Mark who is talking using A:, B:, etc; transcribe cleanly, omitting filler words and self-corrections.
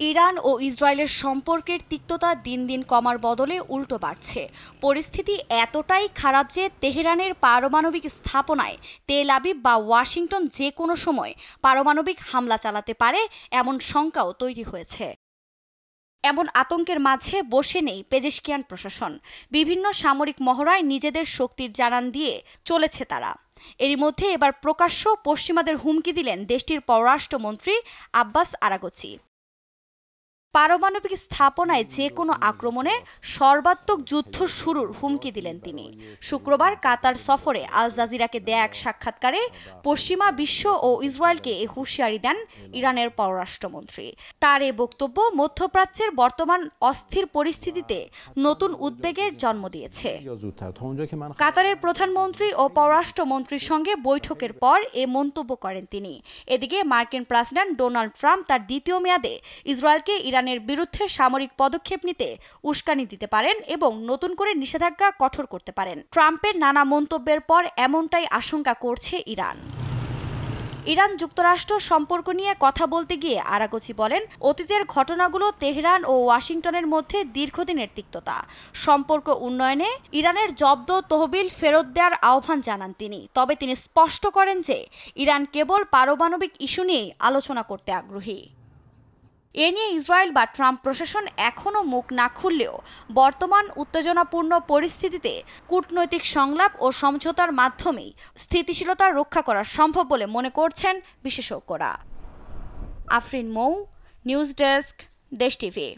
A: Iran ও ইসরায়েলের সম্পর্কের তিক্ততা দিন দিন কমার বদলে উল্টো বাড়ছে। পরিস্থিতি এতটাই খারাপ যে তেহরানের পারমাণবিক স্থাপনায় তেল আবিব বা ওয়াশিংটন যে কোনো সময় পারমাণবিক হামলা চালাতে পারে এমন শঙ্কাও তৈরি হয়েছে। এমন আতঙ্কের মাঝে বসে নেই পেজেশকিয়ান প্রশাসন। বিভিন্ন সামরিক মহড়ায় নিজেদের শক্তির জানান দিয়ে চলেছে তারা। এরই মধ্যে এবার প্রকাশ্য পশ্চিমাদের হুমকি দিলেন দেশটির পররাষ্ট্রমন্ত্রী আব্বাস আরাগচি। পারমাণবিক স্থাপনায় যে কোনো আক্রমণে সর্বাত্মক যুদ্ধ শুরুর হুমকি দিলেন তিনি। শুক্রবার কাতার সফরে আল জাজিরাকে দেয়া এক সাক্ষাৎকারে পশ্চিমা বিশ্ব ও ইসরায়েলকে এই হুঁশিয়ারি দেন ইরানের পররাষ্ট্রমন্ত্রী। তার এ বক্তব্য মধ্যপ্রাচ্যের বর্তমান অস্থির পরিস্থিতিতে নতুন উদ্বেগের জন্ম দিয়েছে। কাতারের প্রধানমন্ত্রী ও পররাষ্ট্রমন্ত্রীর সঙ্গে বৈঠকের পর এ মন্তব্য করেন তিনি। এদিকে মার্কিন প্রেসিডেন্ট ডোনাল্ড ট্রাম্প তার দ্বিতীয় মেয়াদে ইসরায়েলকে ইরানের বিরুদ্ধে সামরিক পদক্ষেপ নিতে উস্কানি দিতে পারেন এবং নতুন করে নিষেধাজ্ঞা কঠোর করতে পারেন। ট্রাম্পের নানা মন্তব্যের পর এমনটাই আশঙ্কা করছে ইরান। ইরান যুক্তরাষ্ট্র সম্পর্ক নিয়ে কথা বলতে গিয়ে আরাগচি বলেন, অতীতের ঘটনাগুলো তেহরান ও ওয়াশিংটনের মধ্যে দীর্ঘদিনের তিক্ততা। সম্পর্ক উন্নয়নে ইরানের জব্দ তহবিল ফেরত দেওয়ার আহ্বান জানান তিনি। তবে তিনি স্পষ্ট করেন যে ইরান কেবল পারমাণবিক ইস্যু নিয়েই আলোচনা করতে আগ্রহী। এ নিয়ে ইসরায়েল বা ট্রাম্প প্রশাসন এখনও মুখ না খুললেও বর্তমান উত্তেজনাপূর্ণ পরিস্থিতিতে কূটনৈতিক সংলাপ ও সমঝোতার মাধ্যমেই স্থিতিশীলতা রক্ষা করা সম্ভব বলে মনে করছেন বিশেষজ্ঞরা। আফরিন মৌ, নিউজ ডেস্ক, দেশ টিভি।